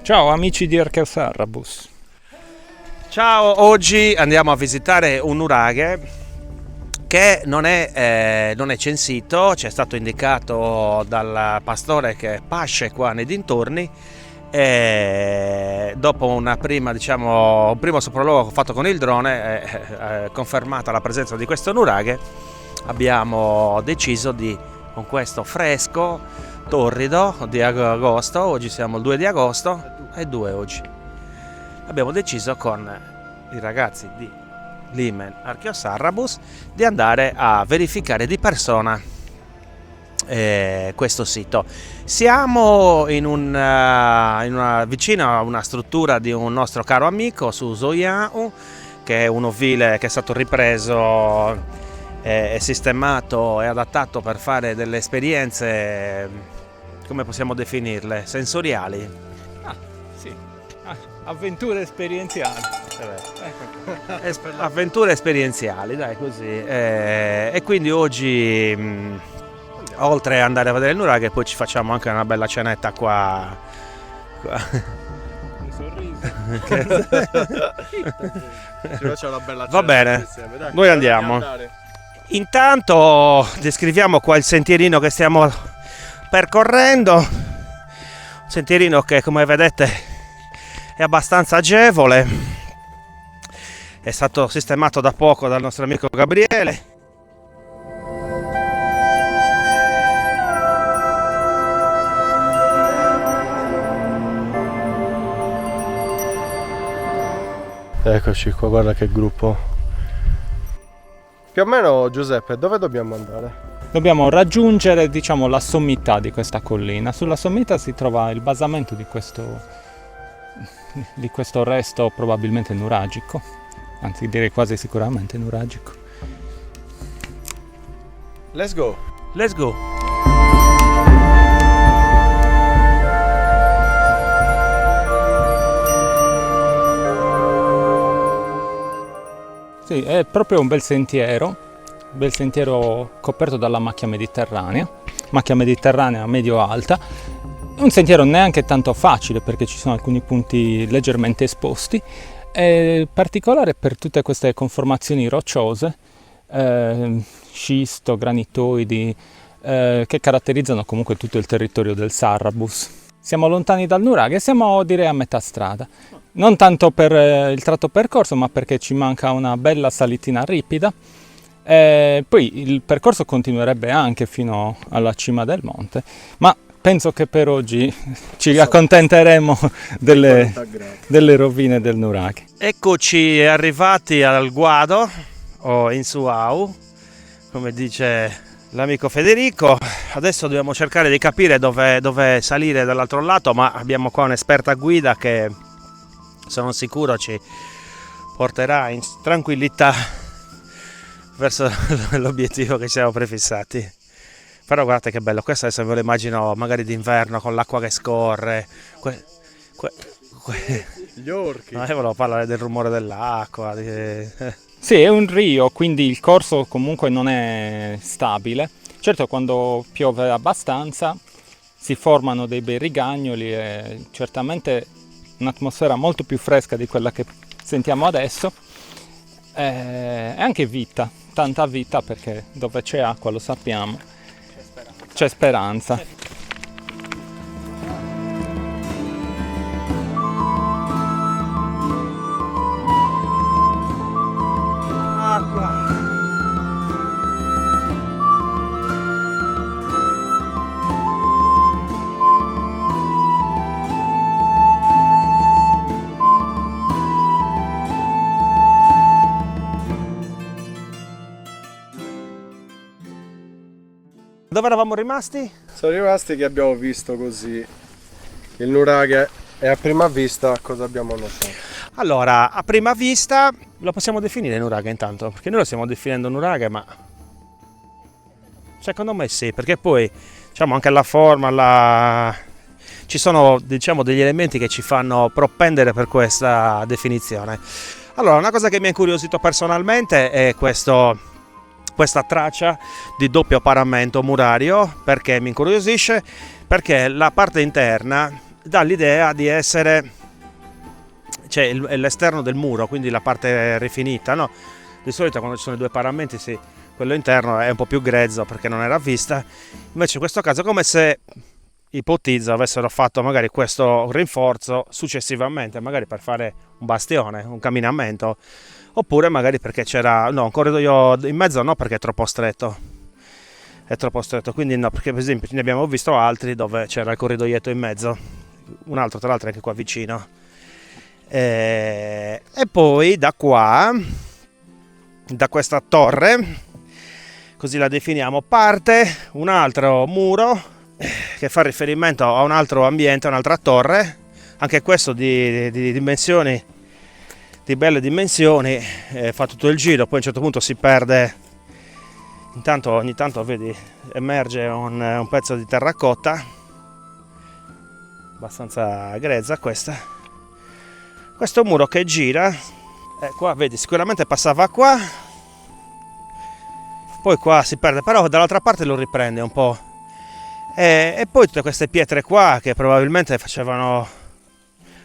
Ciao amici di Archeo Sarrabus. Ciao, oggi andiamo a visitare un nuraghe che non è censito, ci è stato indicato dal pastore che pasce qua nei dintorni e dopo un primo sopralluogo fatto con il drone, confermata la presenza di questo nuraghe, abbiamo deciso con questo fresco torrido di agosto, oggi siamo il 2 di agosto, è 2 oggi, abbiamo deciso con i ragazzi di Limen Archeo Sarrabus di andare a verificare di persona questo sito. Siamo vicino a una struttura di un nostro caro amico su Zoiau, che è un ovile che è stato ripreso e sistemato e adattato per fare delle esperienze, come possiamo definirle, sensoriali. Sì, avventure esperienziali. Avventure esperienziali, dai, così. E quindi oggi, oltre ad andare a vedere il nuraghe, poi ci facciamo anche una bella cenetta qua. Un sorriso. Ci faccio una bella Va bene, insieme, dai. noi andiamo. Intanto descriviamo qua il sentierino che stiamo percorrendo, un sentierino che, come vedete, è abbastanza agevole, è stato sistemato da poco dal nostro amico Gabriele. Eccoci qua, guarda che gruppo. Più o meno, Giuseppe, dove dobbiamo andare? Dobbiamo raggiungere, la sommità di questa collina. Sulla sommità si trova il basamento di questo resto probabilmente nuragico, anzi direi quasi sicuramente nuragico. Let's go! Let's go! Sì, è proprio un bel sentiero coperto dalla macchia mediterranea medio-alta. È un sentiero neanche tanto facile perché ci sono alcuni punti leggermente esposti, è particolare per tutte queste conformazioni rocciose, scisto, granitoidi, che caratterizzano comunque tutto il territorio del Sarrabus. Siamo lontani dal nuraghe, siamo direi a metà strada. Non tanto per il tratto percorso, ma perché ci manca una bella salitina ripida. Poi il percorso continuerebbe anche fino alla cima del monte, ma penso che per oggi ci accontenteremo delle rovine del nuraghe. Eccoci arrivati al guado, o in Suau, come dice l'amico Federico. Adesso dobbiamo cercare di capire dove salire dall'altro lato, ma abbiamo qua un'esperta guida che sono sicuro ci porterà in tranquillità verso l'obiettivo che ci siamo prefissati. Però guardate che bello, questo adesso me lo immagino magari d'inverno con l'acqua che scorre. Gli orchi. No, io volevo parlare del rumore dell'acqua. Sì, è un rio, quindi il corso comunque non è stabile. Certo, quando piove abbastanza si formano dei bei rigagnoli e certamente un'atmosfera molto più fresca di quella che sentiamo adesso, e anche vita, tanta vita, perché dove c'è acqua, lo sappiamo, c'è speranza. Acqua. Dove eravamo rimasti? Sono rimasti che abbiamo visto così il nuraghe e a prima vista cosa abbiamo notato? Allora, a prima vista lo possiamo definire nuraghe intanto, perché noi lo stiamo definendo nuraghe, ma secondo me sì, perché poi anche la forma, ci sono degli elementi che ci fanno propendere per questa definizione. Allora, una cosa che mi ha incuriosito personalmente è questa traccia di doppio paramento murario. Perché mi incuriosisce? Perché la parte interna dà l'idea di essere, cioè l'esterno del muro, quindi la parte rifinita, no? Di solito quando ci sono i due paramenti, sì, quello interno è un po' più grezzo perché non era vista, invece in questo caso è come se ipotizzo avessero fatto magari questo rinforzo successivamente, magari per fare un bastione, un camminamento, oppure magari perché c'era un corridoio in mezzo, no, perché è troppo stretto, quindi no, perché per esempio ne abbiamo visto altri dove c'era il corridoietto in mezzo, un altro tra l'altro anche qua vicino, e poi da qua, da questa torre, così la definiamo, parte un altro muro che fa riferimento a un altro ambiente, un'altra torre, anche questo di dimensioni, di belle dimensioni, fa tutto il giro, poi a un certo punto si perde, intanto ogni tanto vedi emerge un pezzo di terracotta, abbastanza grezza questo muro che gira, qua vedi sicuramente passava qua, poi qua si perde, però dall'altra parte lo riprende un po'. E poi tutte queste pietre qua che probabilmente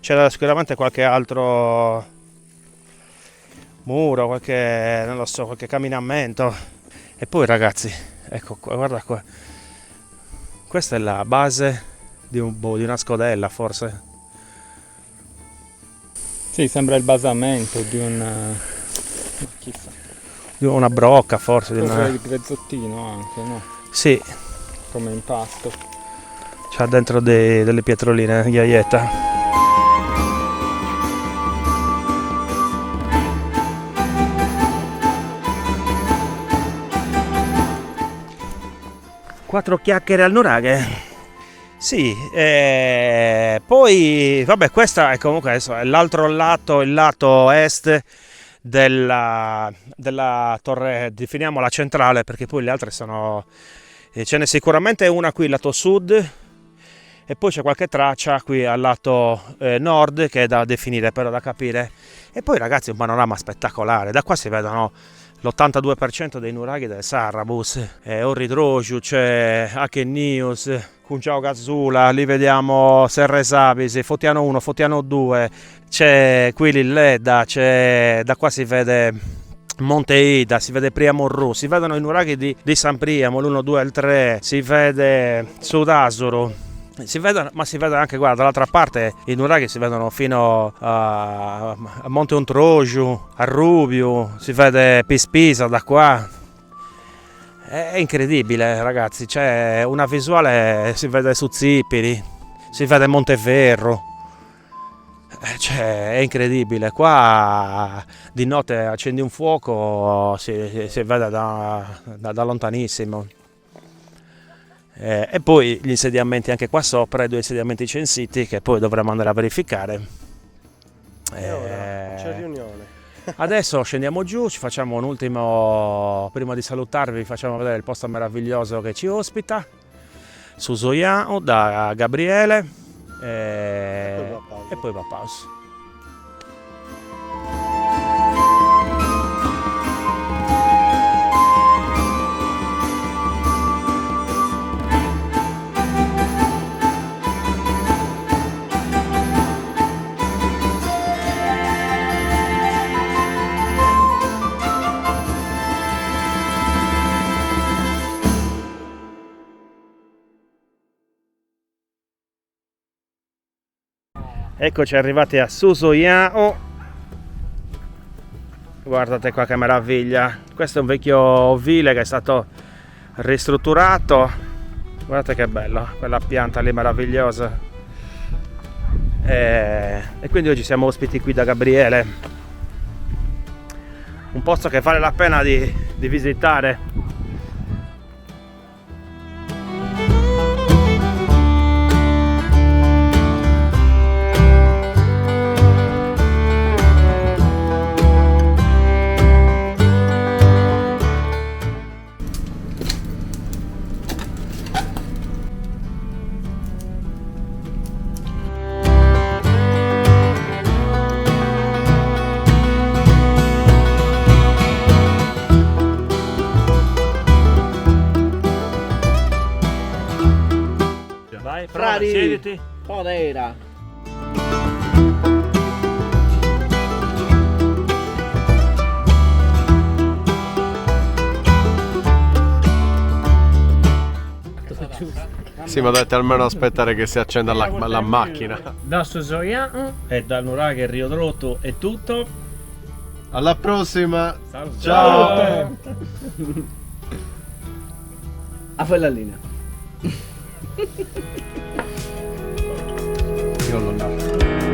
c'era sicuramente qualche altro muro, qualche camminamento. E poi ragazzi, ecco qua, guarda qua, questa è la base di una scodella forse. Sì, sembra il basamento di chissà, Di una brocca forse. Di il grezzottino anche, no? Sì. Come impasto. C'ha dentro delle pietroline, ghiaietta. Quattro chiacchiere al nuraghe. Sì, poi vabbè, questa è comunque adesso è l'altro lato, il lato est della torre, definiamola centrale, perché poi le altre sono, ce n'è sicuramente una qui lato sud e poi c'è qualche traccia qui al lato nord che è da definire, però da capire. E poi ragazzi, un panorama spettacolare, da qua si vedono l'82% dei nuraghi del Sarrabus, Orridrogiu, c'è Achenius, Cunciao Gazzula, lì vediamo Serre Sabisi, Fotiano 1, Fotiano 2, c'è qui Lilleda, da qua si vede Monte Ida, si vede Priamo Ru, si vedono i nuraghi di San Priamo, l'1, 2 e il 3, si vede Sudasuru, si vedono, ma si vede anche, guarda, dall'altra parte i nuraghi si vedono fino a Monte Ontrogiu, a Rubiu, si vede Pispisa da qua. È incredibile ragazzi, c'è una visuale, si vede su Zipiri, si vede Monteferro, è incredibile. Qua di notte accendi un fuoco, si vede da lontanissimo. E poi gli insediamenti anche qua sopra, i 2 insediamenti censiti che poi dovremo andare a verificare. C'è riunione. Adesso scendiamo giù, ci facciamo un ultimo, prima di salutarvi vi facciamo vedere il posto meraviglioso che ci ospita, Susoiao da Gabriele e poi va a pausa. Eccoci arrivati a Susoiao, guardate qua che meraviglia, questo è un vecchio ovile che è stato ristrutturato, guardate che bello, quella pianta lì meravigliosa, e quindi oggi siamo ospiti qui da Gabriele, un posto che vale la pena di visitare. Vai, Frari. siediti. Podera. Sì, ma dovete almeno aspettare che si accenda la macchina. Da Susoya e dal Nuraghe e Rio Trotto è tutto. Alla prossima! Salve. Ciao! A quella linea. Io lo lascio.